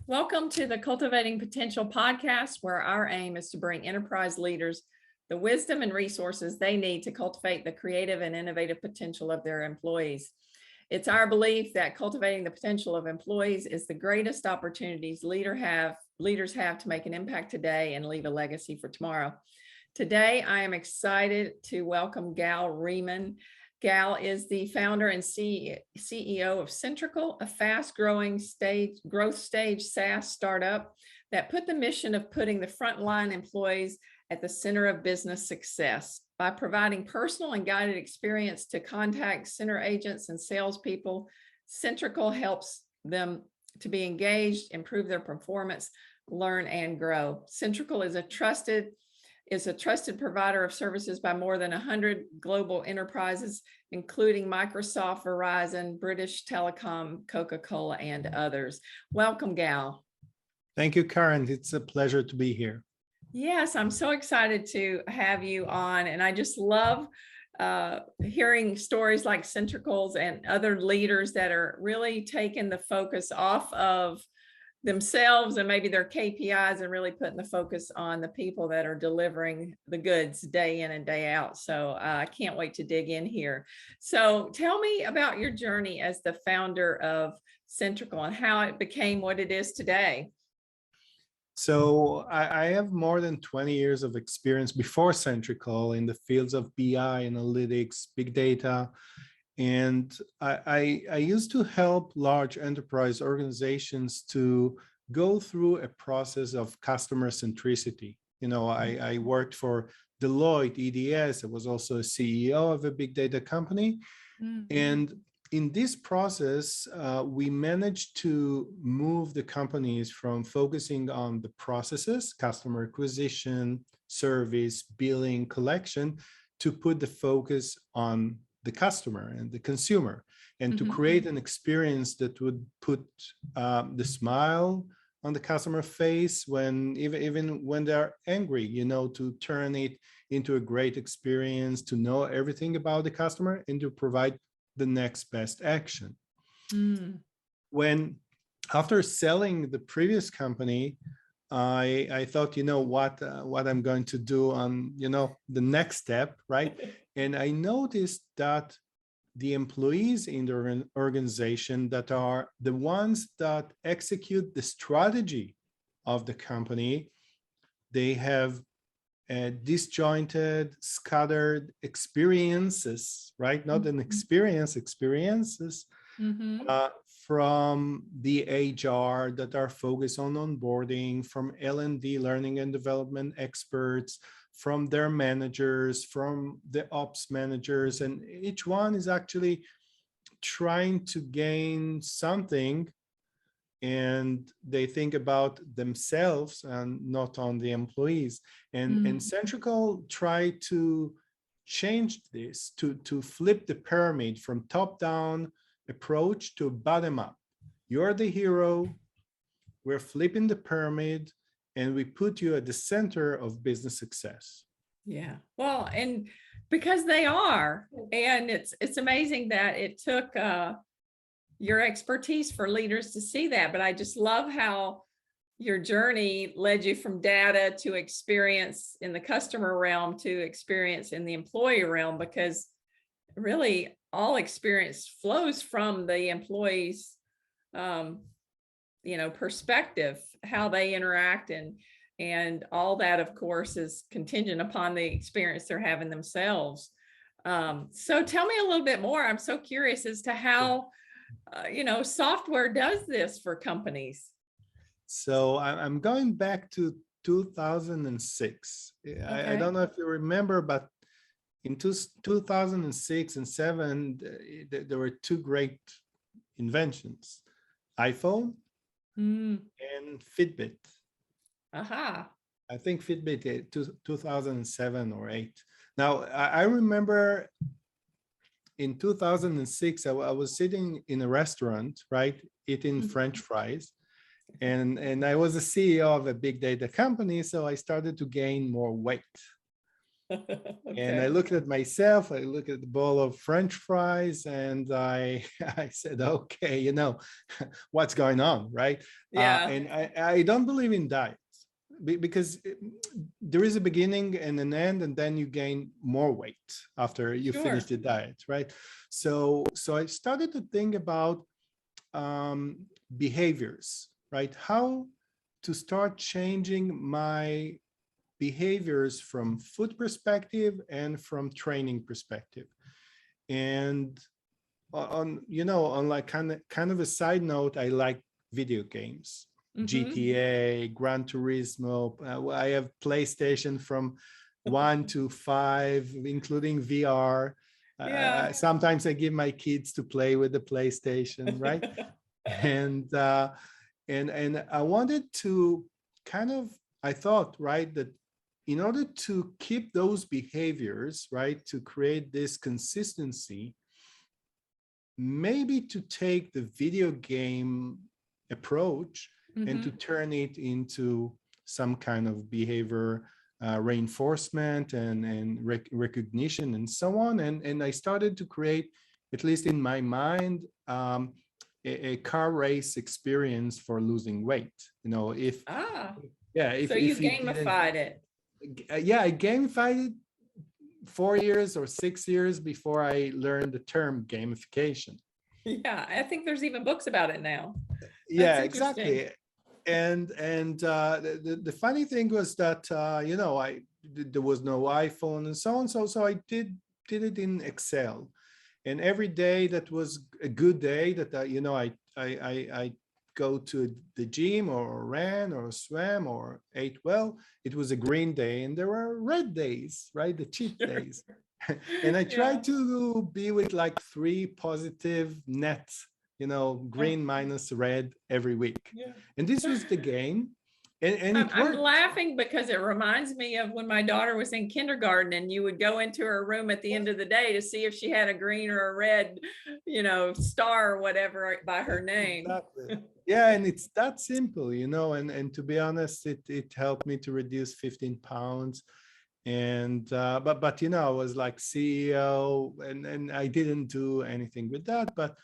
Welcome to the Cultivating Potential podcast, where our aim is to bring enterprise leaders the wisdom and resources they need to cultivate the creative and innovative potential of their employees. It's our belief that cultivating the potential of employees is the greatest opportunities leaders have to make an impact today and leave a legacy for tomorrow. Today, I am excited to welcome Gal Rimon. Gal is the founder and CEO of Centrical, a fast-growing growth stage SaaS startup that put the mission of putting the frontline employees at the center of business success. By providing personal and guided experience to contact center agents and salespeople, Centrical helps them to be engaged, improve their performance, learn, and grow. Centrical is a trusted provider of services by more than 100 global enterprises, including Microsoft, Verizon, British Telecom, Coca-cola, and others. Welcome, Gal. Thank you, Karen. It's a pleasure to be here. Yes, I'm so excited to have you on, and I just love hearing stories like Centrical's and other leaders that are really taking the focus off of themselves and maybe their KPIs and really putting the focus on the people that are delivering the goods day in and day out. So I can't wait to dig in here. So tell me about your journey as the founder of Centrical and how it became what it is today. So I have more than 20 years of experience before Centrical in the fields of BI, analytics, big data. And I used to help large enterprise organizations to go through a process of customer centricity. You know, I worked for Deloitte, EDS. I was also a CEO of a big data company. And in this process, we managed to move the companies from focusing on the processes, customer acquisition, service, billing, collection, to put the focus on the customer and the consumer, and to create an experience that would put the smile on the customer face when even when they're angry, you know, to turn it into a great experience, to know everything about the customer and to provide the next best action. When after selling the previous company, I thought, you know, what I'm going to do on, you know, the next step, right? And I noticed that the employees in the organization that are the ones that execute the strategy of the company, they have disjointed, scattered experiences, right? Not an experiences. From the HR that are focused on onboarding, from L&D, learning and development experts, from their managers, from the ops managers, and each one is actually trying to gain something, and they think about themselves and not on the employees. And Centrical tried to change this, to flip the pyramid from top-down approach to bottom up. You're the hero, we're flipping the pyramid, and we put you at the center of business success. Yeah, well, and because they are, and it's amazing that it took your expertise for leaders to see that, but I just love how your journey led you from data to experience in the customer realm to experience in the employee realm, because really all experience flows from the employees' perspective, how they interact, and all that, of course, is contingent upon the experience they're having themselves. So tell me a little bit more. I'm so curious as to how software does this for companies. So I'm going back to 2006. Okay. I don't know if you remember, but in 2006 and 2007, there were two great inventions, iPhone and Fitbit. I think Fitbit 2007 or 2008. Now, I remember in 2006, I was sitting in a restaurant, right, eating French fries. And I was a CEO of a big data company, so I started to gain more weight. And I Okay. looked at myself, I looked at the bowl of French fries, and I, I said, okay, what's going on, right? Yeah, And I don't believe in diets because there is a beginning and an end, and then you gain more weight after you finish sure. the diet, right? So I started to think about behaviors, right? How to start changing my behaviors from food perspective and from training perspective. And on like kind of a side note, I like video games, Mm-hmm. GTA, Gran Turismo. I have PlayStation from 1 to 5, including VR. Yeah. Sometimes I give my kids to play with the PlayStation, right? And and I wanted to kind of, I thought, right, that in order to keep those behaviors, right, to create this consistency, maybe to take the video game approach and to Mm-hmm. turn it into some kind of behavior reinforcement and recognition and so on. And I started to create, at least in my mind, a car race experience for losing weight. If Ah, yeah, so you if you didn't, gamified it. yeah, I gamified it 4 years or 6 years before I learned the term gamification. Yeah, I think there's even books about it now. That's Yeah, interesting. exactly. And the funny thing was that there was no iPhone and so on. So I did it in Excel, and every day that was a good day that I go to the gym or ran or swam or ate well. It was a green day, and there were red days, right? The cheat Sure. days. And I Yeah. tried to be with like 3 positive net, Oh, green minus red every week. yeah. And this was the game. And it I'm worked. laughing because it reminds me of when my daughter was in kindergarten and you would go into her room at the end of the day to see if she had a green or a red, star or whatever by her name. Exactly. Yeah, and it's that simple, and to be honest, it helped me to reduce 15 pounds. And but I was like CEO, and I didn't do anything with that. But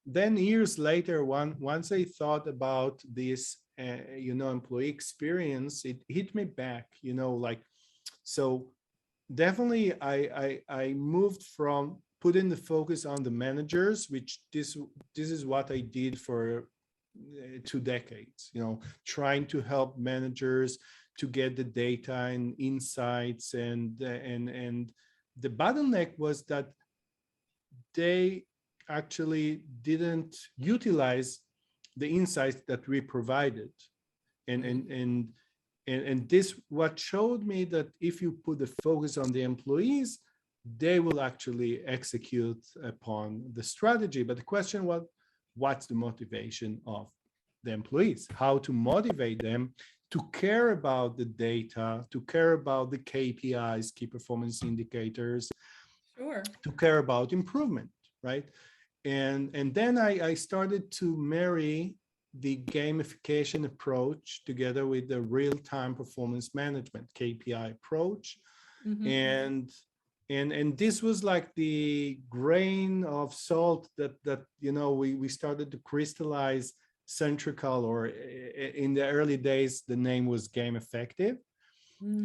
then years later, once I thought about this employee experience, it hit me back, like, so definitely I moved from putting the focus on the managers, which this is what I did for 2 decades, trying to help managers to get the data and insights. And the bottleneck was that they actually didn't utilize the insights that we provided. And Mhm. and and and this what showed me that if you put the focus on the employees, they will actually execute upon the strategy. But the question was, what's the motivation of the employees? How to motivate them to care about the data, to care about the KPIs, key performance indicators, Sure. to care about improvement, right? And then I started to marry the gamification approach together with the real-time performance management KPI approach. Hmm. And this was like the grain of salt that we started to crystallize Centrical, or in the early days the name was Game Effective.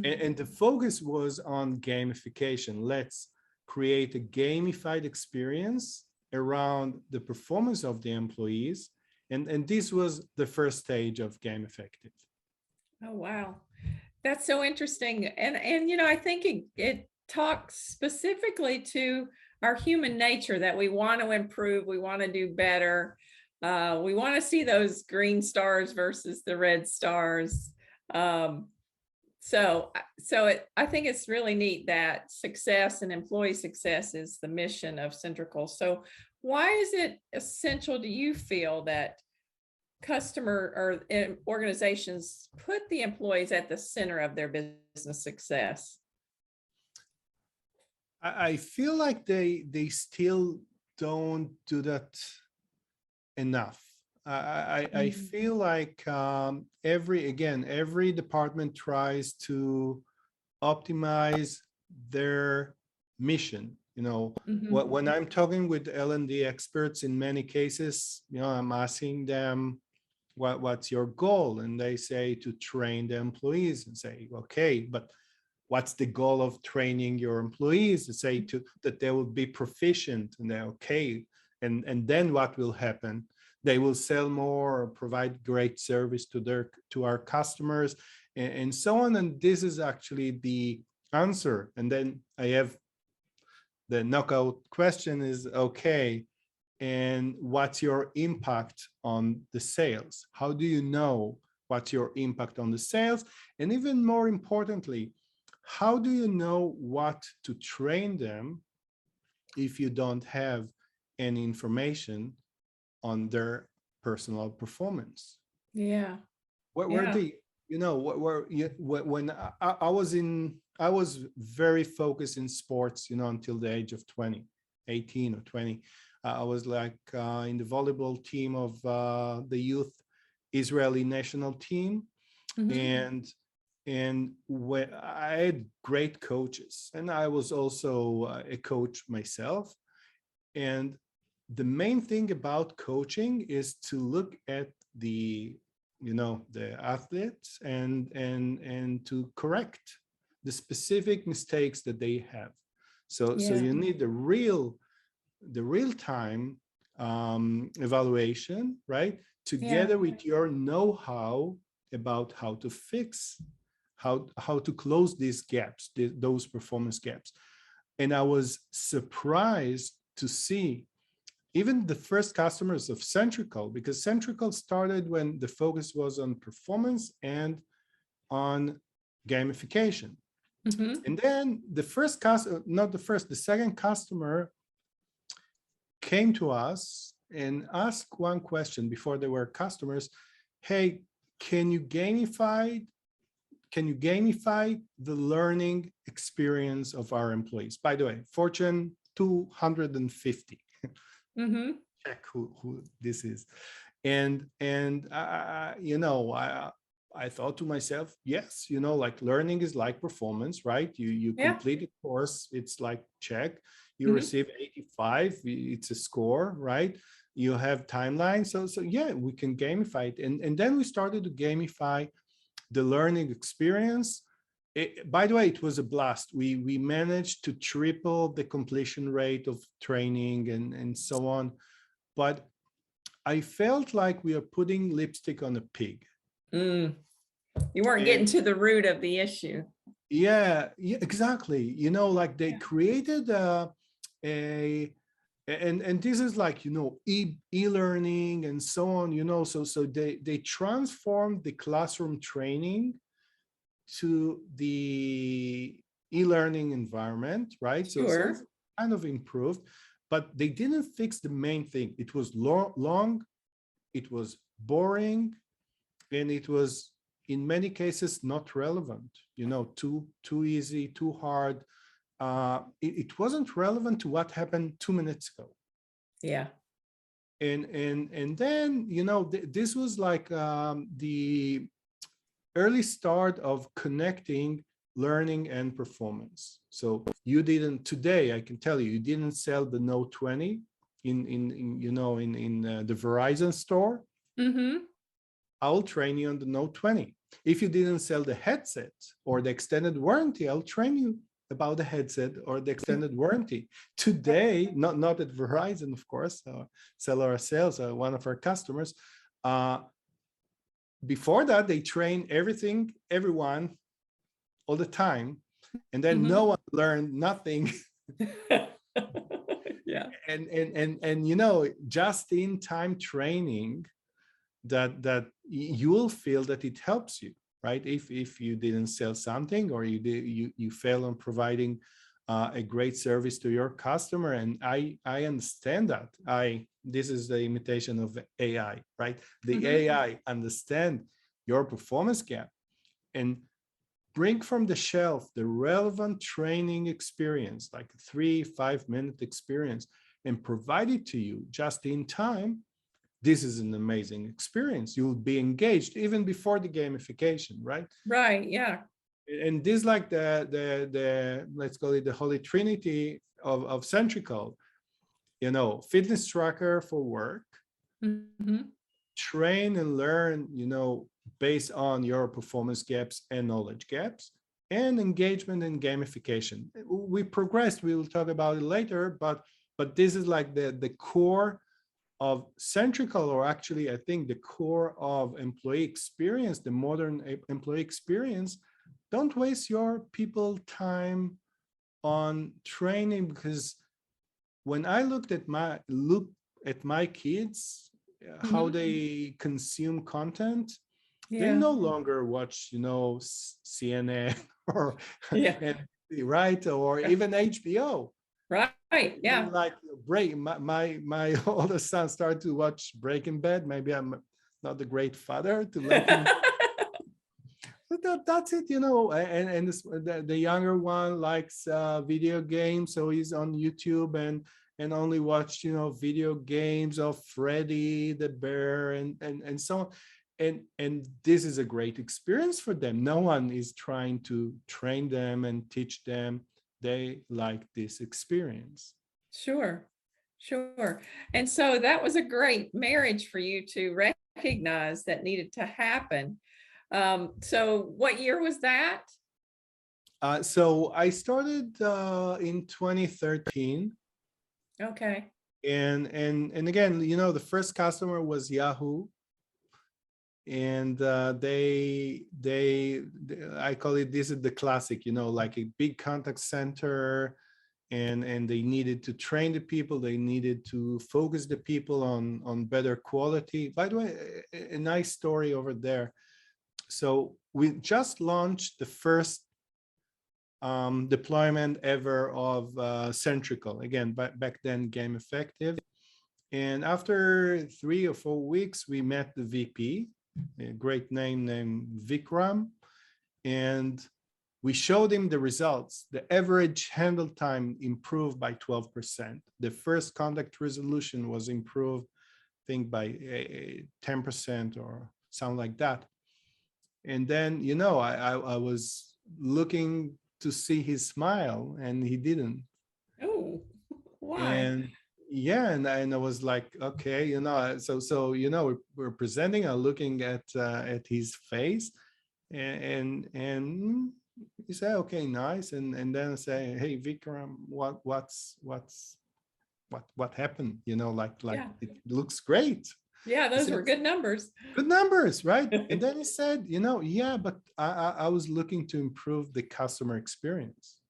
And the focus was on gamification. Let's create a gamified experience around the performance of the employees. And this was the first stage of Game Effective. Oh, wow. That's so interesting. And I think it talks specifically to our human nature that we want to improve, we want to do better. We want to see those green stars versus the red stars. Um, I think it's really neat that success and employee success is the mission of Centrical. So why is it essential, do you feel, that customer or organizations put the employees at the center of their business success? I feel like they still don't do that enough. I Mm. feel like every department tries to optimize their mission. Mhm. When I'm talking with L&D experts, in many cases, I'm asking them, what's your goal? And they say to train the employees, and say, okay, but what's the goal of training your employees? To say that they will be proficient, and they're okay. And then what will happen? They will sell more or provide great service to our customers, and so on. And this is actually the answer. And then I have the knockout question is, okay, and what's your impact on the sales? How do you know what's your impact on the sales? And even more importantly, how do you know what to train them if you don't have any information on their personal performance? Yeah. Where Yeah. the, when I was very focused in sports, until the age of 20, 18 or 20. I was like in the volleyball team of the youth Israeli national team. Mhm. And when I had great coaches, and I was also a coach myself. And the main thing about coaching is to look at the athletes and to correct the specific mistakes that they have. So Yeah. you need the real time evaluation, right? Yeah. Together with your know-how about how to fix, how to close these gaps, those performance gaps. And I was surprised to see even the first customers of Centrical, because Centrical started when the focus was on performance and on gamification. Mhm. And then the first customer, not the first, the second customer came to us and asked one question before they were customers. Hey, can you gamify the learning experience of our employees? By the way, Fortune 250. Mhm. Check who this is. And I thought to myself, yes, like learning is like performance, right? You Yeah. complete a course, it's like check, you Mhm. receive 85, it's a score, right? You have timeline. So yeah, we can gamify it. And then we started to gamify the learning experience. By the way, it was a blast. We managed to triple the completion rate of training and so on. But I felt like we are putting lipstick on a pig. Mm. You weren't getting And to the root of the issue. yeah, exactly. Like they Yeah. created a and this is like, e-learning and so on, so they transformed the classroom training to the e-learning environment, right? So it's Sure. kind of improved, but they didn't fix the main thing. It was long, it was boring, and it was in many cases not relevant. Too easy, too hard. It wasn't relevant to what happened 2 minutes ago. Yeah. And then this was like the early start of connecting learning and performance. So today I can tell you, you didn't sell the Note 20 in the Verizon store. Mhm. I'll train you on the Note 20. If you didn't sell the headset or the extended warranty, I'll train you about the headset or the extended warranty. Today, not at Verizon, of course, Cellular Sales, one of our customers. Before that, they train everyone, all the time, and then no Mhm. one learned nothing. Yeah. And just in time training that you will feel that it helps you, right? If you didn't sell something, or you fail on providing a great service to your customer. And I understand that. This is the imitation of AI, right? The Mhm. AI understand your performance gap and bring from the shelf the relevant training experience, like a 3-5 minute experience, and provide it to you just in time. This is an amazing experience. You'll be engaged even before the gamification, right? Right. Yeah. And this like the let's call it the holy trinity of Centrical, fitness tracker for work, Mhm. train and learn, based on your performance gaps and knowledge gaps, and engagement and gamification. We progressed, we will talk about it later, but this is like the core of Centrical, or actually I think the core of employee experience, the modern employee experience. Don't waste your people time on training, because when I look at my kids, how Mhm. they consume content, they Yeah. no longer watch, CNN or Yeah. right, or even HBO. Right. They Yeah. like break. My oldest son started to watch Breaking Bad. Maybe I'm not the great father to let him. But that's it, and the younger one likes video games, so he's on YouTube and only watch, video games of Freddy the Bear and so on. And this is a great experience for them. No one is trying to train them and teach them. They like this experience. Sure. Sure. And so that was a great marriage for you to recognize that needed to happen. So what year was that? So I started in 2013, Okay. and again, the first customer was Yahoo, and I call it, this is the classic, like a big contact center, and they needed to train the people, they needed to focus the people on better quality. By the way, a nice story over there. So we just launched the first deployment ever of Centrical, again back then Game Effective. And after 3 or 4 weeks, we met the VP, a great name named Vikram, and we showed him the results. The average handle time improved by 12%. The first contact resolution was improved, I think, by 10% or something like that. And then, I was looking to see his smile, and he didn't. Oh, why? And yeah, and I was like, okay, so we're presenting, looking at his face, and he said, okay, nice, and then I say, hey, Vikram, what happened? Like Yeah. it looks great. Yeah, He those said, were good numbers. good numbers, right? And then he said, yeah, but I was looking to improve the customer experience.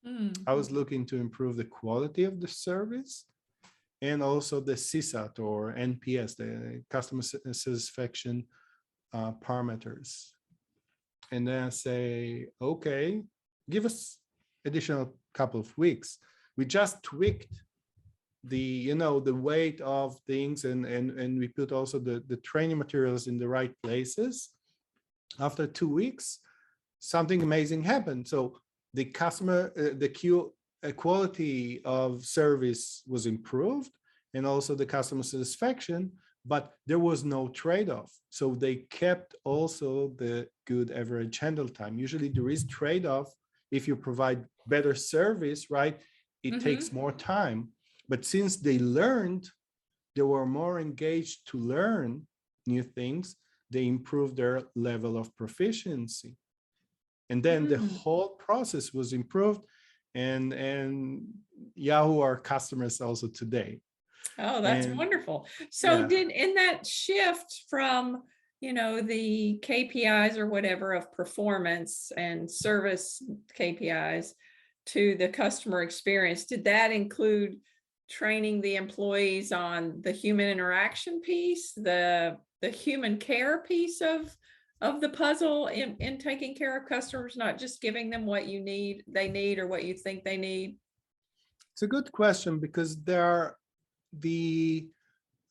Hmm. I was looking to improve the quality of the service, and also the CSAT or NPS, the customer satisfaction parameters. And then I say, okay, give us additional couple of weeks. We just tweaked the weight of things, and we put also the training materials in the right places. After 2 weeks, something amazing happened. So the customer, quality of service was improved, and also the customer satisfaction, but there was no trade-off. So they kept also the good average handle time. Usually there is trade-off. If you provide better service, right, it takes Mm-hmm. more time. But since they learned, they were more engaged to learn new things, they improved their level of proficiency. And then the Hmm. whole process was improved, and Yahoo are customers also today. Oh, that's And wonderful. So yeah, did in that shift from, the KPIs or whatever of performance and service KPIs to the customer experience, did that include training the employees on the human interaction piece, the human care piece of the puzzle in taking care of customers, not just giving them what they need or what you think they need? it's a good question, because there are the,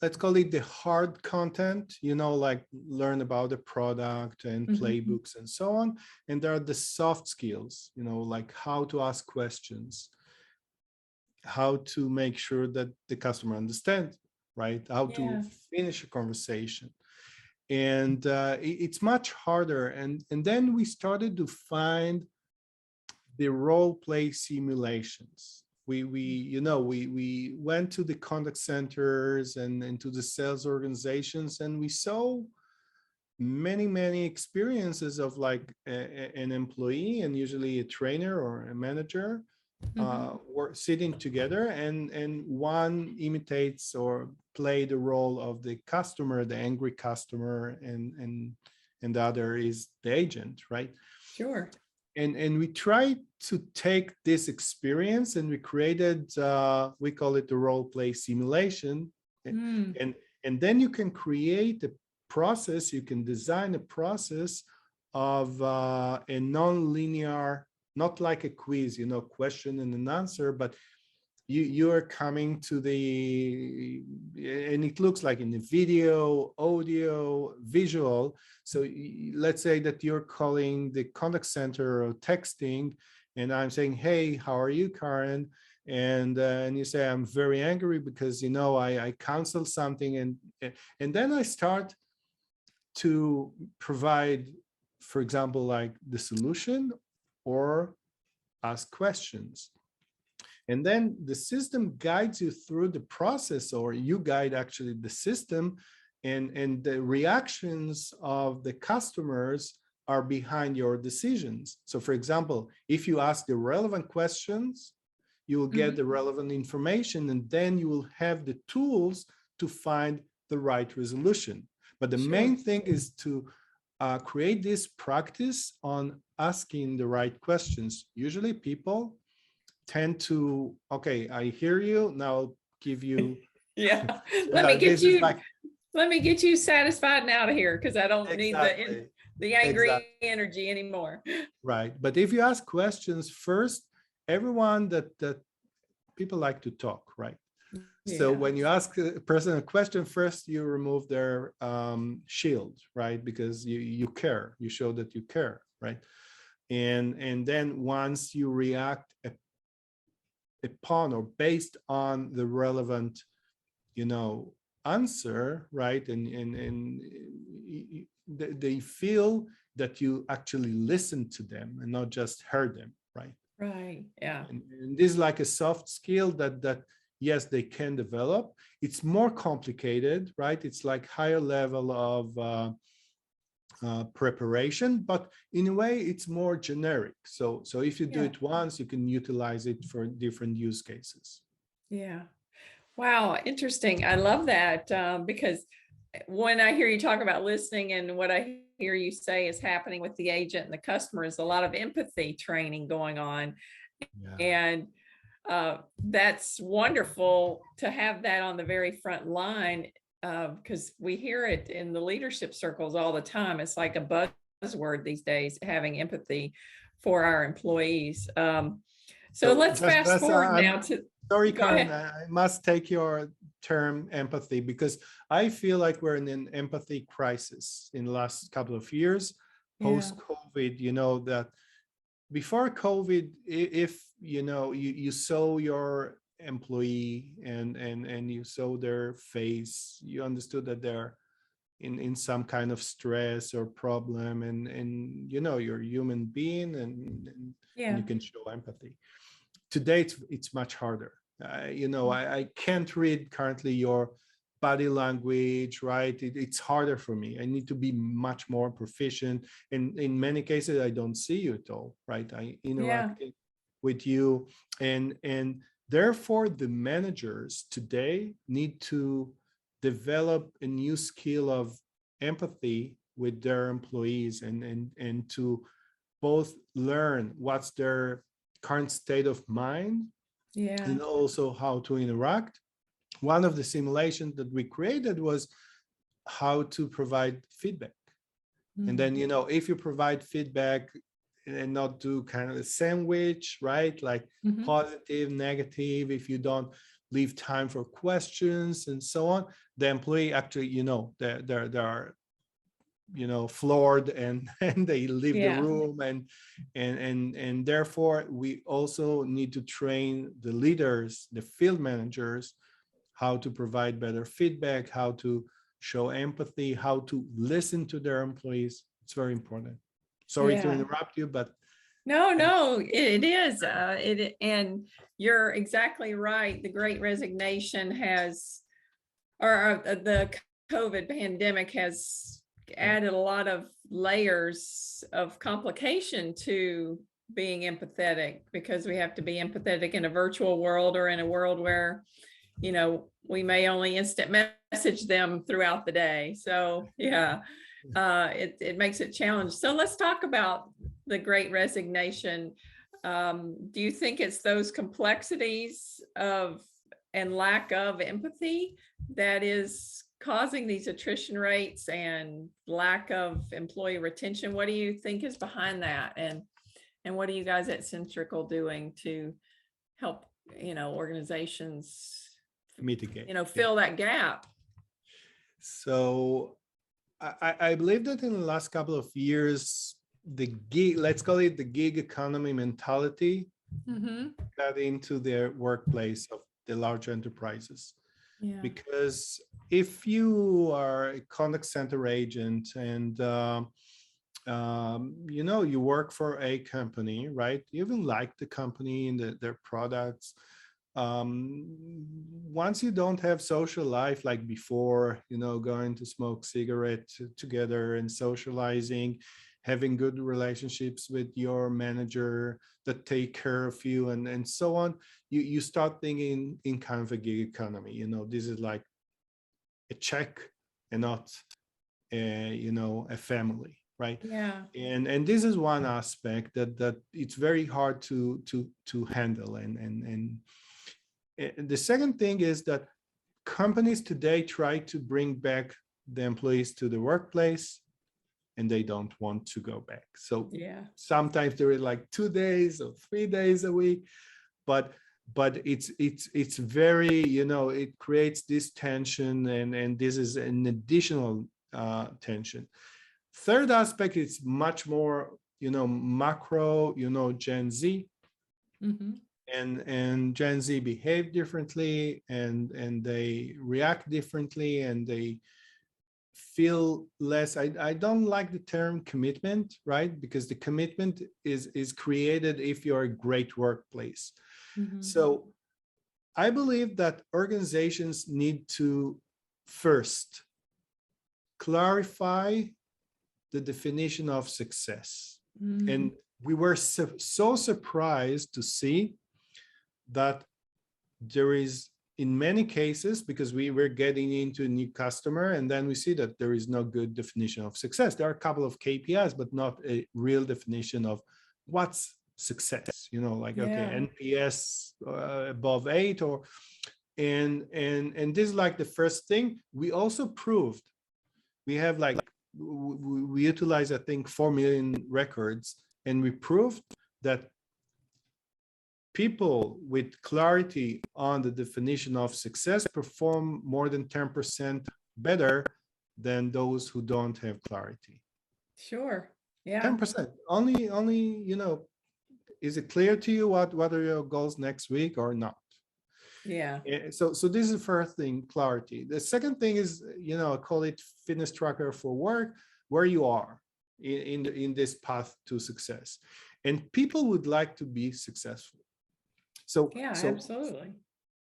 let's call it the hard content, like learn about the product and Mhm. playbooks and so on. And there are the soft skills, like how to ask questions, how to make sure that the customer understands, right? How to Yeah. finish a conversation. and it's much harder. And then we started to find the role play simulations. We went to the contact centers and to the sales organizations, and we saw many experiences of like an employee and usually a trainer or a manager were sitting together, and one imitates or play the role of the customer, the angry customer, and the other is the agent, right? Sure. And we tried to take this experience and we created, we call it the role play simulation. And then you can create a process, you can design a process of a non-linear, not like a quiz, question and an answer, but you are coming to the, and it looks like in the video, audio, visual. So let's say that you're calling the contact center or texting, and I'm saying, hey, how are you, Karen? And you say, I'm very angry because, I canceled something. And then I start to provide, for example, like the solution or ask questions. And then the system guides you through the process, or you guide actually the system, and the reactions of the customers are behind your decisions. So for example, if you ask the relevant questions, you will get the relevant information, and then you will have the tools to find the right resolution. But the main thing is to create this practice on asking the right questions. Usually people tend to, okay, I hear you, now I'll give you yeah let me get you like, let me get you satisfied and out of here, because I don't need the angry energy anymore. Right. But if you ask questions first, everyone that people like to talk, right? So when you ask a person a question first, you remove their shield, right? Because you care, you show that you care, right? And then once you react upon or based on the relevant, answer, right? And they feel that you actually listen to them and not just heard them, right? Right. Yeah. And this is like a soft skill that yes, they can develop. It's more complicated, right? It's like higher level of preparation, but in a way it's more generic. So if you do it once, you can utilize it for different use cases. Yeah. Wow. Interesting. I love that, because when I hear you talk about listening, and what I hear you say is happening with the agent and the customer, is a lot of empathy training going on. And that's wonderful to have that on the very front line, because we hear it in the leadership circles all the time. It's like a buzzword these days, having empathy for our employees. So let's fast forward now to. Sorry, Karen, I must take your term empathy, because I feel like we're in an empathy crisis in the last couple of years, post-COVID, that before COVID, if you saw your employee and you saw their face, you understood that they're in some kind of stress or problem, and you're a human being, and you can show empathy. Today it's much harder. I can't read currently your body language, right? It's harder for me. I need to be much more proficient, and in many cases I don't see you at all, right? I interact with you, and therefore the managers today need to develop a new skill of empathy with their employees, and to both learn what's their current state of mind, and also how to interact. One of the simulations that we created was how to provide feedback. And then, if you provide feedback and not do kind of a sandwich, right? Like positive, negative, if you don't leave time for questions and so on, the employee actually, they are floored, and they leave the room, and therefore we also need to train the leaders, the field managers, how to provide better feedback, how to show empathy, how to listen to their employees. It's very important. Sorry to Yeah. interrupt you, but No, it is. And you're exactly right. The Great Resignation has, or the COVID pandemic has added a lot of layers of complication to being empathetic, because we have to be empathetic in a virtual world or in a world where, you know, we may only instant message them throughout the day. So yeah, it makes it challenging. So let's talk about the Great Resignation. Do you think it's those complexities of and lack of empathy that is causing these attrition rates and lack of employee retention? What do you think is behind that? And what are you guys at Centrical doing to help, you know, organizations, mitigate, you know, fill that gap? So I believe that in the last couple of years, the gig, let's call it the gig economy mentality, got into their workplace of the large enterprises. Yeah. Because if you are a contact center agent and you know, you work for a company, right? You even like the company and their products. Once you don't have social life like before, you know, going to smoke cigarettes together and socializing, having good relationships with your manager that take care of you and so on, you start thinking in kind of a gig economy. You know, this is like a check and not a, you know, a family, right? Yeah. And this is one aspect that it's very hard to handle. And the second thing is that companies today try to bring back the employees to the workplace, and they don't want to go back. So Yeah. sometimes there is like 2 days or 3 days a week, but it's very, you know, it creates this tension, and this is an additional tension. Third aspect is much more, you know, macro, you know, Gen Z. And Gen Z behave differently, and they react differently, and they feel less. I don't like the term commitment, right? Because the commitment is created if you're a great workplace. So I believe that organizations need to first clarify the definition of success. And we were so surprised to see that there is, in many cases, because we were getting into a new customer, and then we see that there is no good definition of success. There are a couple of KPIs, but not a real definition of what's success. You know, like, okay, NPS above 8, or and this is like the first thing. We also proved, we have like, we utilize, I think, 4 million records, and we proved that people with clarity on the definition of success perform more than 10% better than those who don't have clarity. Sure. Yeah. 10%. Only, you know, is it clear to you what are your goals next week or not? Yeah. So this is the first thing, clarity. The second thing is, you know, I call it fitness tracker for work, where you are in this path to success. And people would like to be successful. So, Yeah, so absolutely.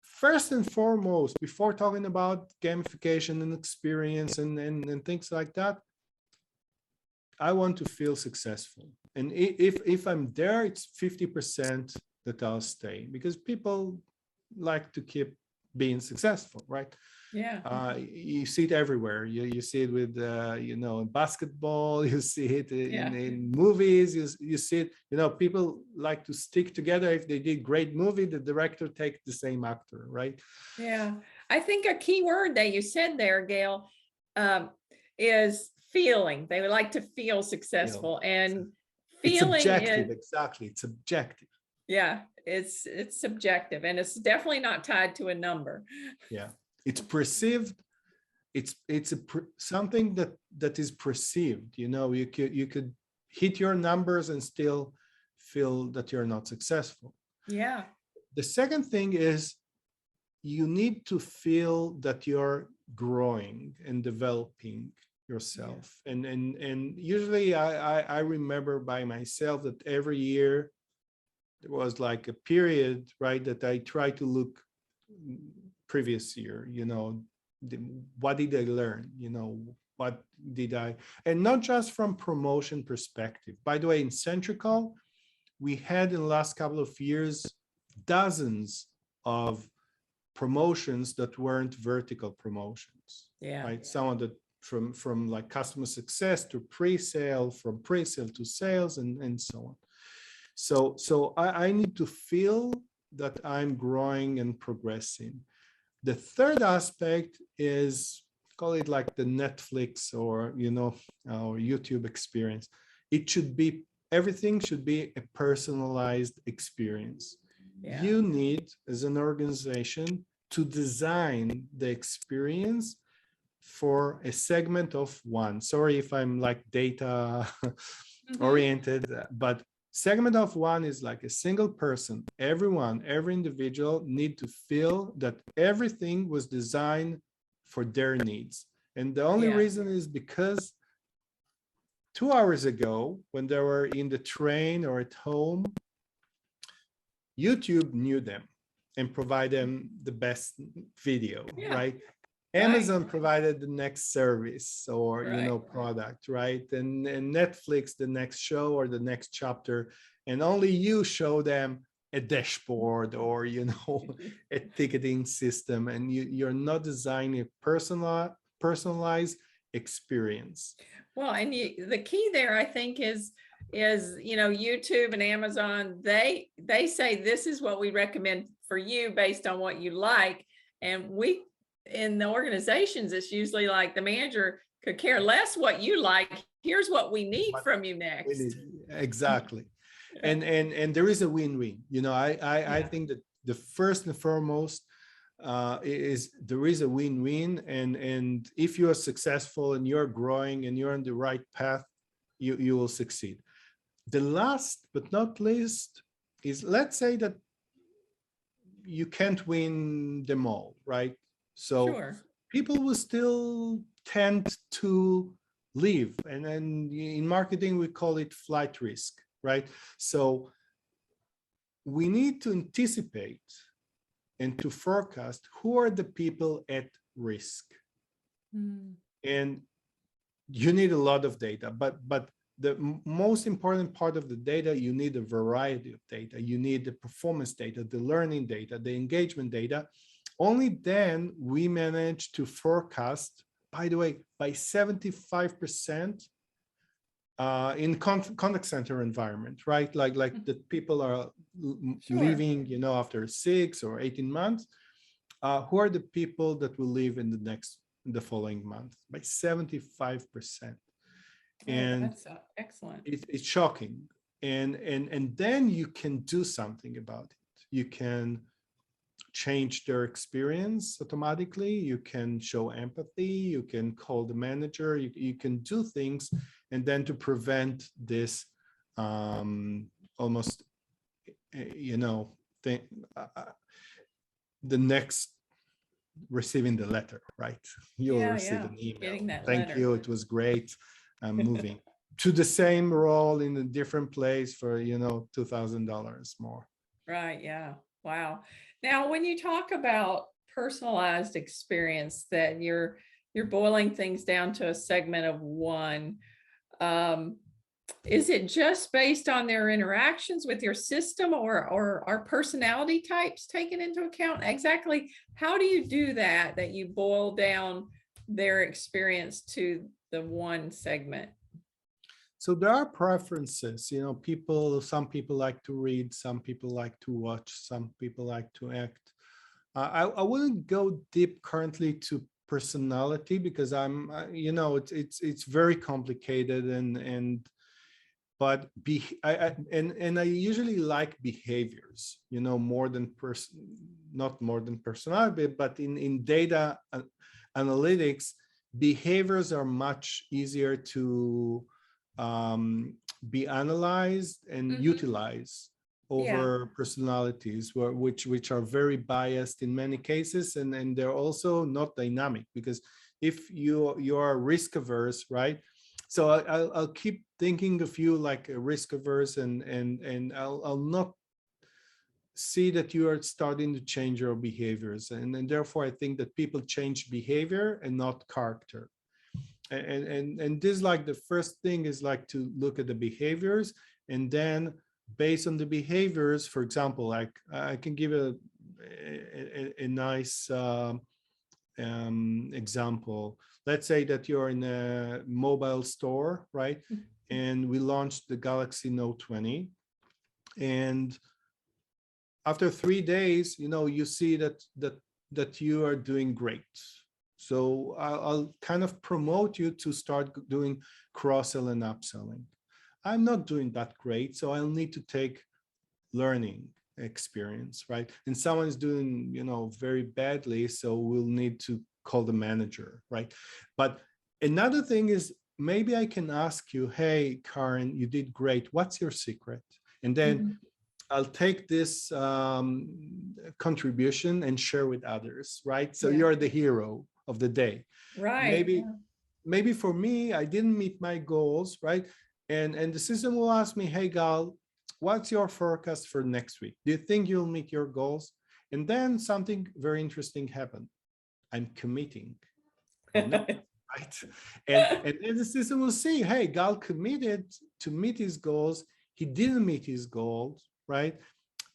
first and foremost, before talking about gamification and experience and things like that, I want to feel successful. And if I'm there, it's 50% that I'll stay, because people like to keep being successful, right? Yeah. You see it everywhere. You see it with, you know, basketball, you see it in movies, you see it, you know, people like to stick together. If they did great movie, the director takes the same actor, right? Yeah. I think a key word that you said there, Gail, is feeling. They would like to feel successful, and feeling it's subjective. is, Exactly. It's subjective. yeah, it's subjective, and it's definitely not tied to a number. Yeah. It's perceived. It's something that is perceived. You know, you could hit your numbers and still feel that you're not successful. Yeah. The second thing is, you need to feel that you're growing and developing yourself. And usually I remember by myself that every year there was like a period, right, that I try to look previous year, what did I learn, what did I, and not just from promotion perspective. By the way, in Centrical, we had in the last couple of years dozens of promotions that weren't vertical promotions, right? Some of the from like customer success to pre-sale, from pre-sale to sales, and so on. So I need to feel that I'm growing and progressing. The third aspect is, call it like the Netflix or or YouTube experience. It should be, everything should be a personalized experience. You need, as an organization, to design the experience for a segment of one. Sorry if I'm like data oriented, but segment of one is like a single person. Everyone, every individual need to feel that everything was designed for their needs. And the only reason is because 2 hours ago, when they were in the train or at home, YouTube knew them and provided them the best video, right? Amazon provided the next service or product, right? And Netflix the next show or the next chapter, and only you show them a dashboard or a ticketing system, and you're not designing a personalized experience. Well, and the key there, I think, is YouTube and Amazon, they say this is what we recommend for you based on what you like. And we, in the organizations, it's usually like the manager could care less what you like. Here's what we need from you next. Exactly. And there is a win-win. I think that the first and foremost is there is a win-win, and if you are successful and you're growing and you're on the right path, you will succeed. The last but not least is, let's say that you can't win them all, right? So people will still tend to leave, and then in marketing we call it flight risk, right? So we need to anticipate and to forecast who are the people at risk. And you need a lot of data, but the most important part of the data, you need a variety of data. You need the performance data, the learning data, the engagement data. Only then we manage to forecast, by the way, by 75% in contact center environment, right? Like the people are leaving, after 6 or 18 months. Who are the people that will leave in the following month? By 75%. And that's excellent. It's shocking. And then you can do something about it. You can change their experience automatically. You can show empathy. You can call the manager. You can do things, and then to prevent this almost, thing, the next receiving the letter, right? You'll receive an email. Thank you. It was great. I'm moving to the same role in a different place for, $2,000 more. Right. Yeah. Wow. Now, when you talk about personalized experience, that you're boiling things down to a segment of one, is it just based on their interactions with your system, or are personality types taken into account? Exactly. How do you do that you boil down their experience to the one segment? So there are preferences, some people like to read, some people like to watch, some people like to act. I wouldn't go deep currently to personality because it's very complicated but I usually like behaviors, more than not more than personality, but in data analytics, behaviors are much easier to be analyzed and utilized Yeah. over personalities, which are very biased in many cases, and they're also not dynamic, because if you are risk averse, right? So I'll keep thinking of you like a risk averse, and I'll not see that you are starting to change your behaviors, and therefore I think that people change behavior and not character. And this, like, the first thing is like to look at the behaviors, and then based on the behaviors, for example, like I can give a nice example. Let's say that you're in a mobile store, right? And we launched the Galaxy Note 20, and after 3 days, you see that you are doing great. So I'll kind of promote you to start doing cross-sell and upselling. I'm not doing that great, so I'll need to take learning experience, right? And someone is doing, very badly, so we'll need to call the manager, right? But another thing is, maybe I can ask you, hey, Karen, you did great. What's your secret? And then I'll take this contribution and share with others, right? So you're the hero of the day. Right. Maybe for me, I didn't meet my goals, right? And the system will ask me, hey, Gal, what's your forecast for next week? Do you think you'll meet your goals? And then something very interesting happened. I'm committing. Oh, no. Right? And then the system will see, hey, Gal committed to meet his goals. He didn't meet his goals, right?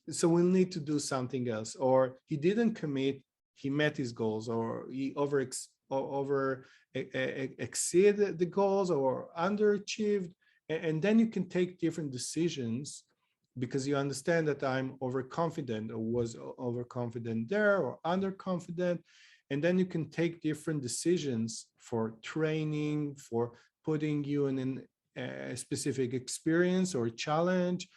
So we'll need to do something else. Or he didn't commit, he met his goals, or he exceeded the goals or underachieved. And then you can take different decisions, because you understand that I'm overconfident, or was overconfident there, or underconfident. And then you can take different decisions for training, for putting you in a specific experience or challenge,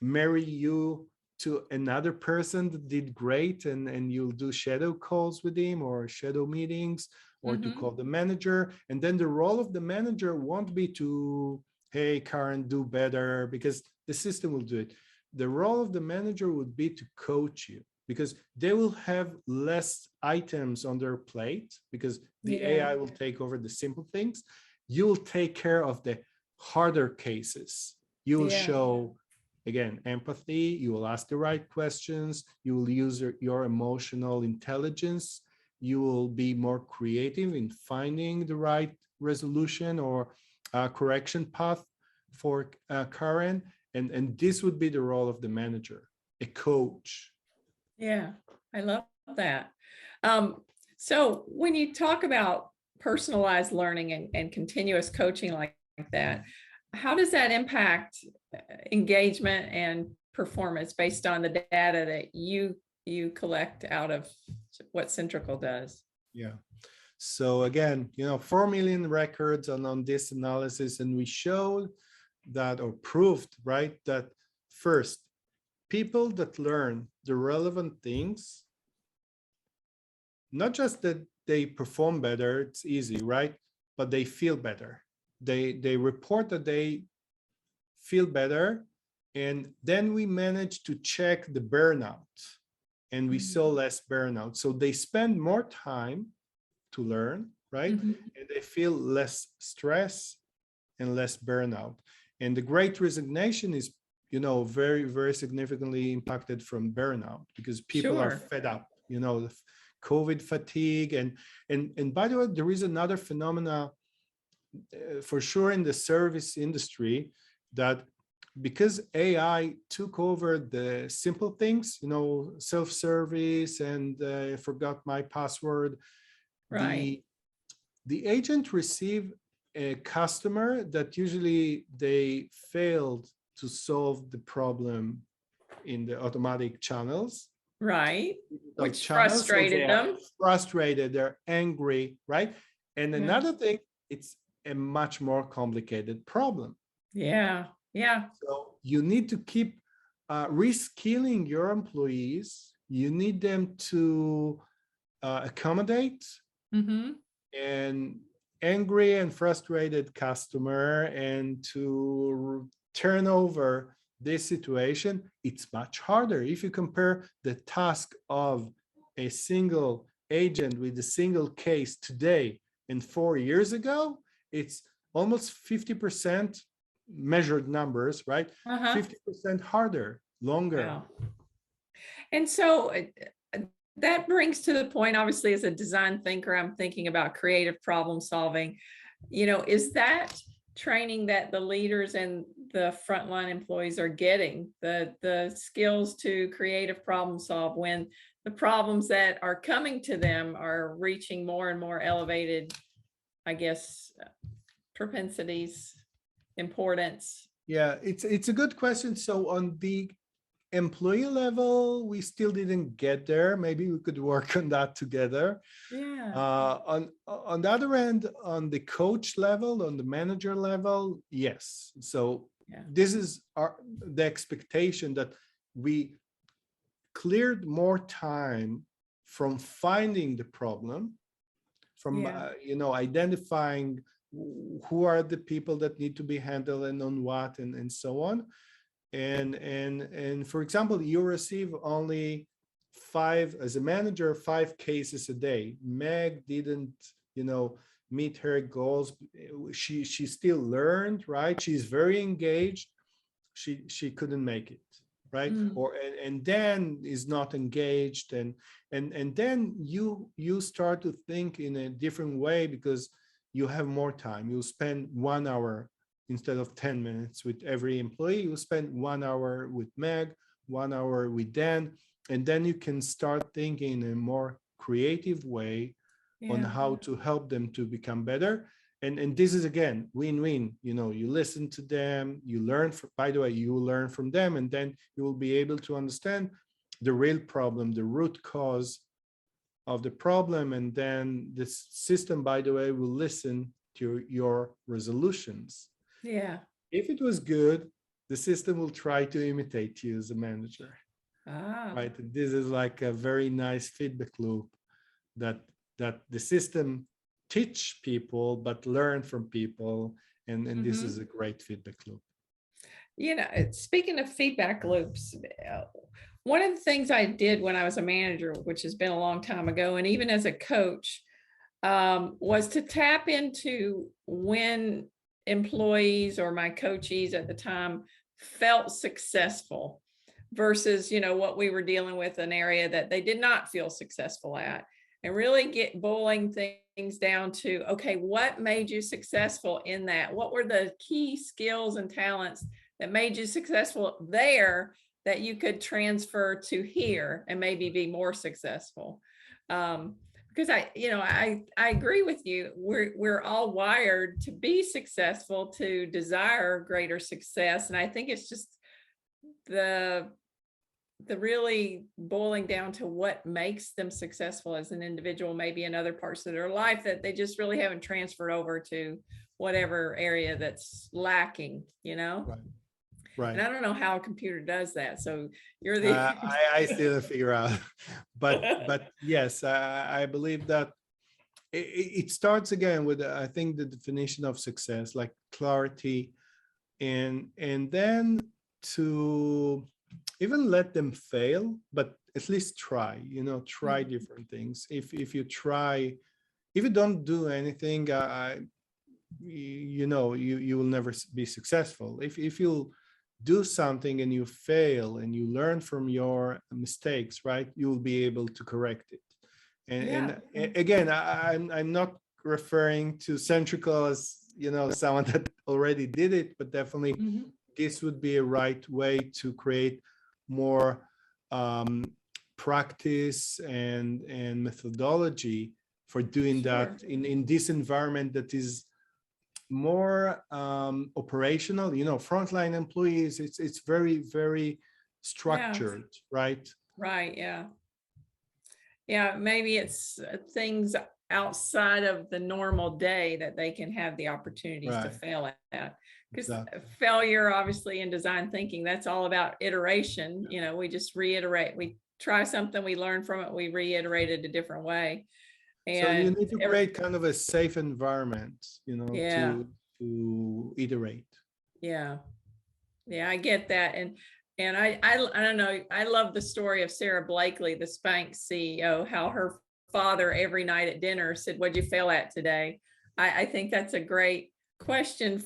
marry you to another person that did great, and you'll do shadow calls with him, or shadow meetings, or to call the manager. And then the role of the manager won't be to, hey, Karen, do better, because the system will do it. The role of the manager would be to coach you, because they will have less items on their plate, because the AI will take over the simple things. You will take care of the harder cases. You will show, again, empathy. You will ask the right questions. You will use your emotional intelligence. You will be more creative in finding the right resolution or correction path for Karen. And this would be the role of the manager, a coach. Yeah, I love that. So when you talk about personalized learning and continuous coaching like that, how does that impact engagement and performance based on the data that you collect out of what Centrical does? Yeah. So again, 4 million records on this analysis, and we showed that, or proved, right, that first, people that learn the relevant things, not just that they perform better, it's easy, right? But they feel better. They report that they feel better. And then we managed to check the burnout, and we saw less burnout. So they spend more time to learn, right? And they feel less stress and less burnout. And the Great Resignation is, very, very significantly impacted from burnout, because people are fed up, the COVID fatigue. And by the way, there is another phenomena for sure in the service industry, that because AI took over the simple things, self-service, and I forgot my password, Right. the agent received a customer that usually they failed to solve the problem in the automatic channels. Right. Which Channels, frustrated them. Frustrated, they're angry, right? And another thing, it's a much more complicated problem. Yeah. Yeah. So you need to keep reskilling your employees. You need them to accommodate an angry and frustrated customer, and to turn over this situation, it's much harder. If you compare the task of a single agent with a single case today and 4 years ago, it's almost 50% measured numbers, right? Uh-huh. 50% harder, longer. Wow. And so that brings to the point, obviously, as a design thinker, I'm thinking about creative problem solving. Is that training that the leaders and the frontline employees are getting, the skills to creative problem solve when the problems that are coming to them are reaching more and more elevated, I guess, propensities, importance? Yeah, it's a good question. So on the employee level, we still didn't get there. Maybe we could work on that together. Yeah. On the other end, on the coach level, on the manager level, yes. So Yeah. this is the expectation that we cleared more time from finding the problem, from identifying who are the people that need to be handled and on what and so on. And for example, you receive only as a manager, 5 cases a day. Meg didn't, meet her goals. She still learned, right? She's very engaged. She couldn't make it, right? And then is not engaged, and then you start to think in a different way because you have more time. You spend 1 hour instead of 10 minutes with every employee. You spend 1 hour with Meg, 1 hour with Dan, and then you can start thinking in a more creative way on how to help them to become better. And this is, again, win-win. You listen to them, you learn by the way, you will learn from them, and then you will be able to understand the real problem, the root cause of the problem. And then this system, by the way, will listen to your resolutions. Yeah. If it was good, the system will try to imitate you as a manager. Ah. Right? This is like a very nice feedback loop that the system teach people but learn from people, and this is a great feedback loop. Speaking of feedback loops, one of the things I did when I was a manager, which has been a long time ago, and even as a coach, was to tap into when employees or my coachees at the time felt successful versus, what we were dealing with, an area that they did not feel successful at, and really get boiling things down to, okay, what made you successful in that? What were the key skills and talents that made you successful there that you could transfer to here and maybe be more successful? Because I agree with you. We're all wired to be successful, to desire greater success. And I think it's just the really boiling down to what makes them successful as an individual, maybe in other parts of their life that they just really haven't transferred over to whatever area that's lacking, Right. And I don't know how a computer does that. So you're the I still figure out, but yes, I believe that it starts again with, I think, the definition of success, like clarity, and then to even let them fail, but at least try, try different things. If you don't do anything, you will never be successful. If you do something and you fail and you learn from your mistakes, right, you will be able to correct it. And again, I'm not referring to Centrical as someone that already did it, but definitely this would be a right way to create more practice and methodology for doing that in this environment that is more operational. Frontline employees, it's very, very structured, right? Right. Yeah, maybe it's things outside of the normal day that they can have the opportunities to fail at. Because failure, obviously, in design thinking, that's all about iteration. We just reiterate. We try something, we learn from it, we reiterate it a different way. And so you need to create kind of a safe environment, to iterate. Yeah. Yeah, I get that. And I don't know, I love the story of Sarah Blakely, the Spanx CEO, how her father every night at dinner said, "What'd you fail at today?" I think that's a great question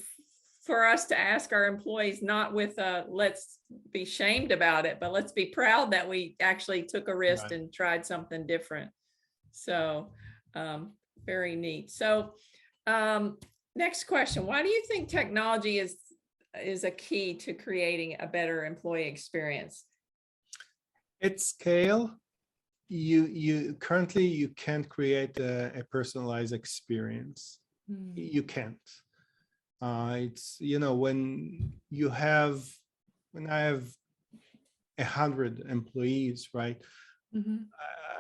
for us to ask our employees, not with let's be shamed about it, but let's be proud that we actually took a risk Right. and tried something different. So very neat. So next question, why do you think technology is a key to creating a better employee experience? At scale, you currently you can't create a personalized experience. You can't. It's, you know, when I have 100 employees, right?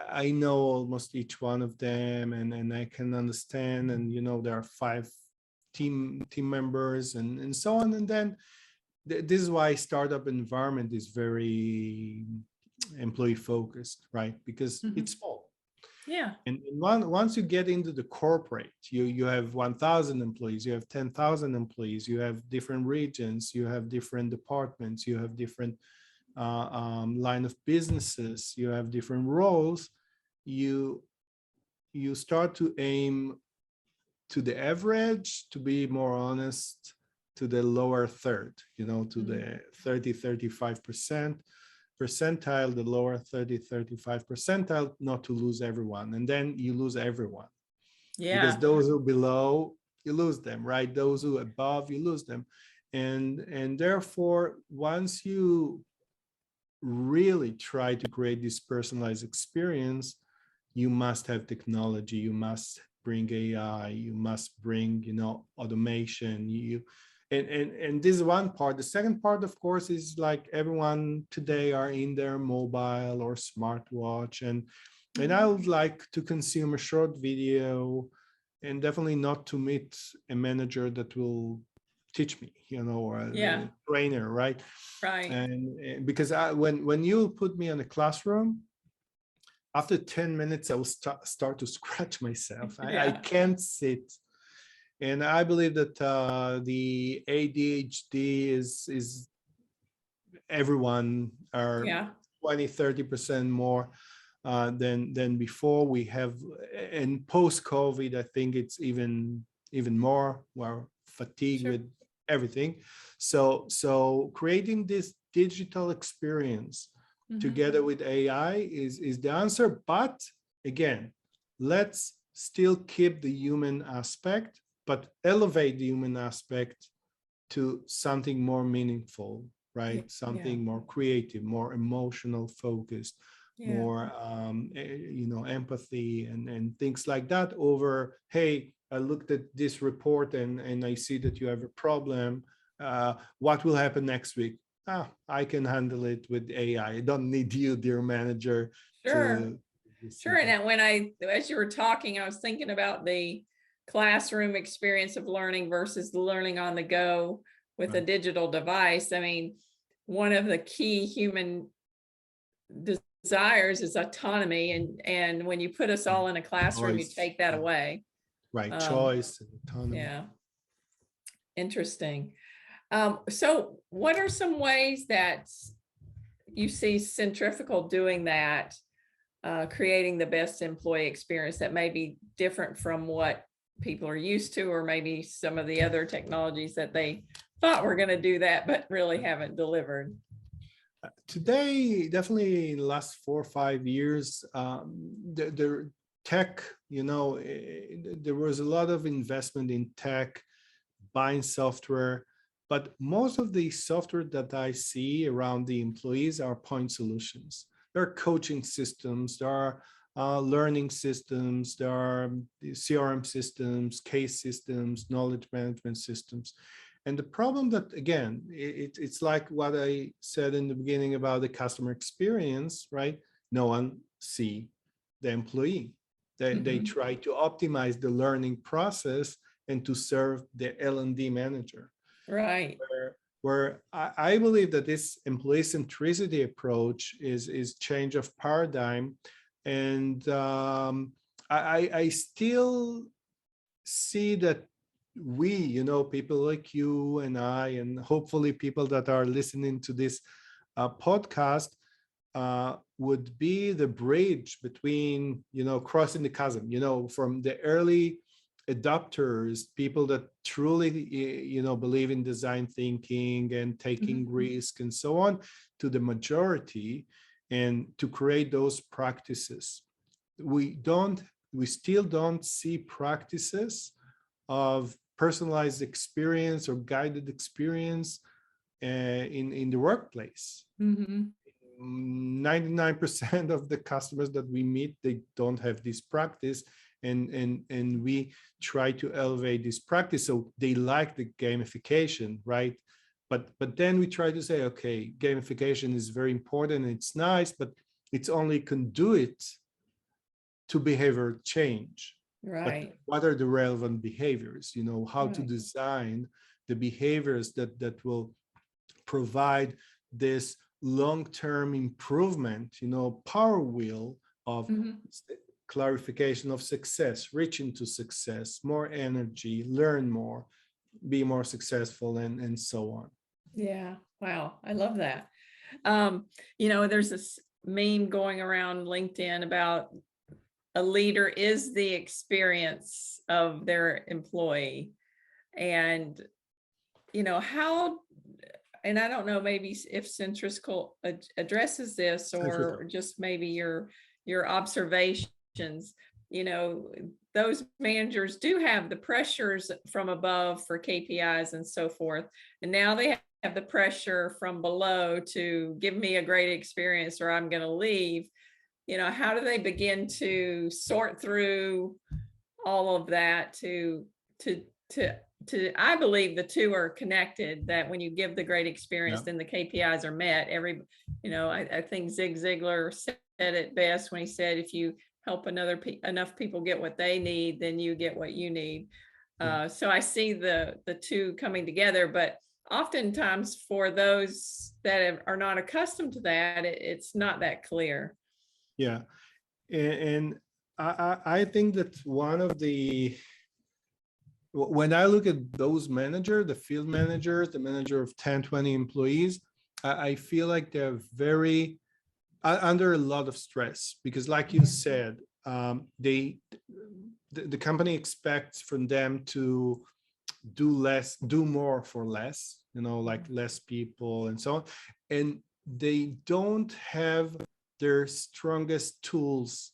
I know almost each one of them, and I can understand, and you know, there are 5 team members and so on. And then this is why startup environment is very employee focused, right? Because it's small. Yeah. And once you get into the corporate, you have 1,000 employees, you have 10,000 employees, you have different regions, you have different departments, you have different line of businesses, you have different roles. You start to aim to the average, to be more honest, to the lower third, you know, to the 30-35% percentile, the lower 30-35 percentile, not to lose everyone. And then you lose everyone. Yeah. Because those who below, you lose them, right? Those who above, you lose them. And therefore, once you really try to create this personalized experience, you must have technology, you must bring AI, you must bring, you know, automation. And this is one part. The second part, of course, is like everyone today are in their mobile or smartwatch, and I would like to consume a short video, and definitely not to meet a manager that will teach me, you know, or a trainer, right? Right. And because when you put me in a classroom, after 10 minutes, I will start to scratch myself. I can't sit. And I believe that the ADHD is everyone are 20-30% more than before. We have, and post-COVID, I think it's even more. We're fatigued with everything. So creating this digital experience together with AI is the answer. But again, let's still keep the human aspect, but elevate the human aspect to something more meaningful, right? Something more creative, more emotional focused, more you know, empathy and things like that over, hey, I looked at this report and I see that you have a problem. What will happen next week? I can handle it with AI. I don't need you, dear manager. Sure. And when as you were talking, I was thinking about the classroom experience of learning versus the learning on the go with a digital device. I mean, one of the key human desires is autonomy. And when you put us all in a classroom, you take that away. Right. Choice and autonomy. Yeah. Interesting. So what are some ways that you see Centrifugal doing that, creating the best employee experience that may be different from what people are used to, or maybe some of the other technologies that they thought were going to do that, but really haven't delivered? Today, definitely in the last 4 or 5 years, the tech, you know, there was a lot of investment in tech, buying software, but most of the software that I see around the employees are point solutions. There are coaching systems, there are learning systems, there are CRM systems, case systems, knowledge management systems. And the problem that, again, it's like what I said in the beginning about the customer experience, right? No one see the employee. They try to optimize the learning process and to serve the L&D manager. Right. Where I believe that this employee centricity approach is change of paradigm. And I still see that we, people like you and I, and hopefully people that are listening to this podcast, would be the bridge between, crossing the chasm, from the early adopters, people that truly, believe in design thinking and taking risk and so on, to the majority, and to create those practices. We still don't see practices of personalized experience or guided experience in the workplace. 99% of the customers that we meet, they don't have this practice, and we try to elevate this practice, so they like the gamification, right? But then we try to say, okay, gamification is very important, it's nice, but it's only conduit to behavior change. Right. But what are the relevant behaviors? How to Right. design the behaviors that will provide this long-term improvement, power wheel of clarification of success, reaching to success, more energy, learn more, be more successful, and so on. Yeah. Wow. I love that. There's this meme going around LinkedIn about a leader is the experience of their employee. And, how, and I don't know, maybe if Centrical addresses this, or just maybe your observations, those managers do have the pressures from above for KPIs and so forth. And now they have the pressure from below to give me a great experience or I'm going to leave. How do they begin to sort through all of that to I believe the two are connected, that when you give the great experience, then the KPIs are met. I think Zig Ziglar said it best when he said, if you help enough people get what they need, then you get what you need. So I see the two coming together, but oftentimes for those that are not accustomed to that, it's not that clear. Yeah. And I think that one of when I look at those managers, the field managers, the manager of 10, 20 employees, I feel like they're very under a lot of stress, because like you said, the company expects from them to do more for less, like less people and so on. And they don't have their strongest tools,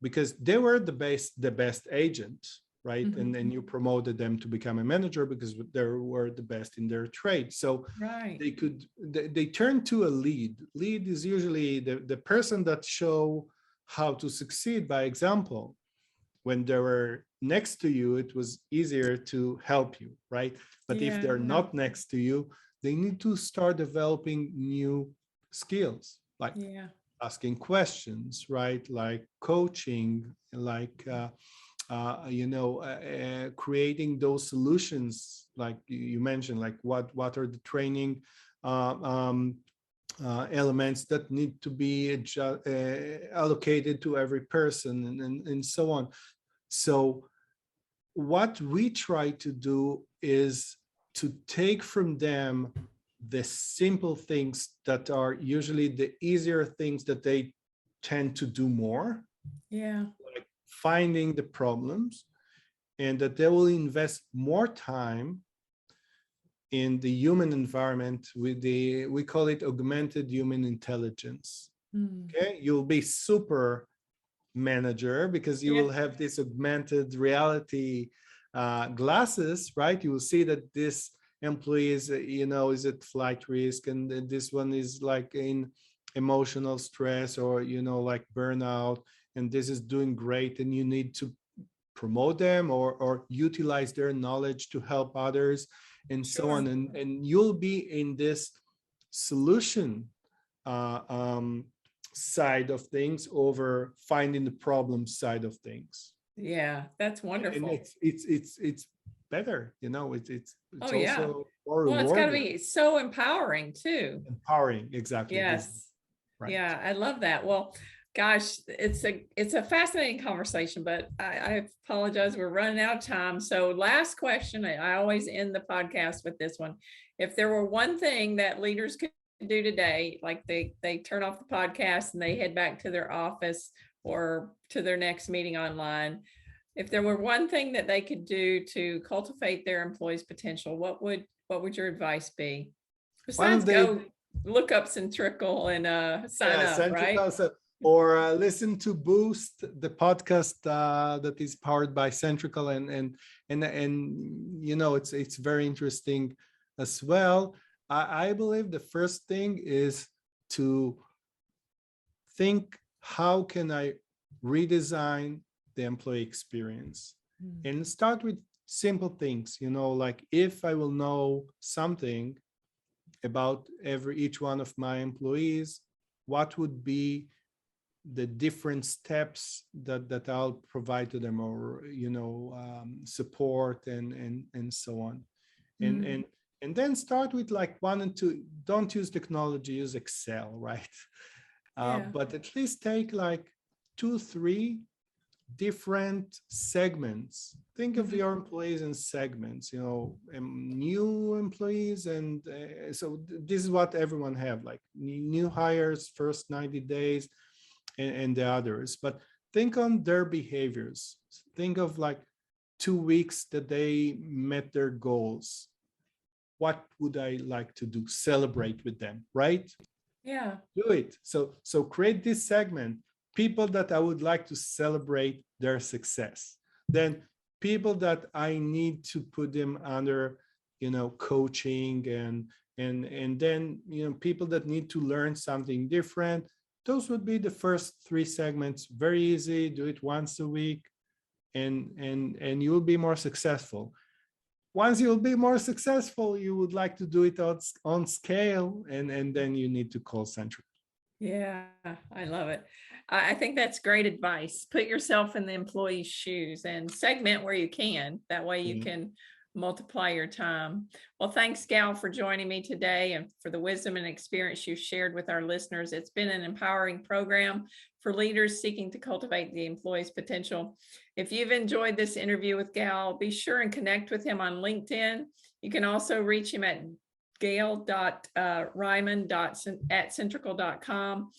because they were the best agent, right? And you promoted them to become a manager because they were the best in their trade. So they turn to a lead. Lead is usually the person that show how to succeed by example. When they were next to you, it was easier to help you, right? But if they're not next to you, they need to start developing new skills, like asking questions, right? Like coaching, like creating those solutions, like you mentioned, like what are the training elements that need to be allocated to every person, and so on. So what we try to do is to take from them the simple things that are usually the easier things that they tend to do more, like finding the problems, and that they will invest more time in the human environment with we call it augmented human intelligence. Okay, you'll be super manager because you will have this augmented reality glasses, right? You will see that this employee is, is at flight risk, and this one is like in emotional stress, or, like burnout, and this is doing great, and you need to promote them or utilize their knowledge to help others, and so on. And you'll be in this solution side of things over finding the problem side of things. Yeah, that's wonderful. And it's better, it's also more rewarding. It's got to be so empowering too. Empowering, exactly. Yes. Right. Yeah, I love that. Well, Gosh, it's a fascinating conversation, but I apologize. We're running out of time. So last question, I always end the podcast with this one. If there were one thing that leaders could do today, like they turn off the podcast and they head back to their office or to their next meeting online, if there were one thing that they could do to cultivate their employees' potential, what would your advice be? One Besides of the go look up Centrical and sign up, right? Centrical, or listen to Boost, the podcast that is powered by Centrical, and it's very interesting as well. I believe the first thing is to think, how can I redesign the employee experience, and start with simple things, like if I will know something about each one of my employees, what would be the different steps that I'll provide to them, or support and so on, and then start with like 1 and 2. Don't use technology, use Excel, right? Yeah. But at least take like 2-3 different segments. Think of your employees in segments, new employees, and so this is what everyone have, like new hires, first 90 days, and the others. But think on their behaviors. Think of like 2 weeks that they met their goals. What would I like to do? Celebrate with them, right? Yeah. Do it. So create this segment, people that I would like to celebrate their success. Then people that I need to put them under, coaching, and then, people that need to learn something different. Those would be the first 3 segments. Very easy. Do it once a week, and you'll be more successful. Once you'll be more successful, you would like to do it on scale, and then you need to call Centrical. Yeah, I love it. I think that's great advice. Put yourself in the employee's shoes and segment where you can. That way you can multiply your time. Well, thanks, Gal, for joining me today and for the wisdom and experience you've shared with our listeners. It's been an empowering program for leaders seeking to cultivate the employee's potential. If you've enjoyed this interview with Gal, be sure and connect with him on LinkedIn. You can also reach him at gal.rimon@centrical.com.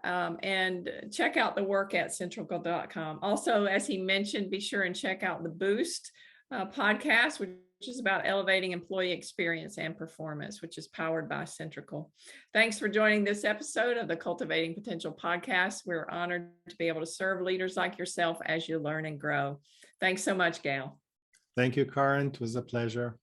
And check out the work at centrical.com. Also, as he mentioned, be sure and check out the Boost podcast, which is about elevating employee experience and performance, which is powered by Centrical. Thanks for joining this episode of the Cultivating Potential podcast. We're honored to be able to serve leaders like yourself as you learn and grow. Thanks so much, Gal. Thank you, Karen. It was a pleasure.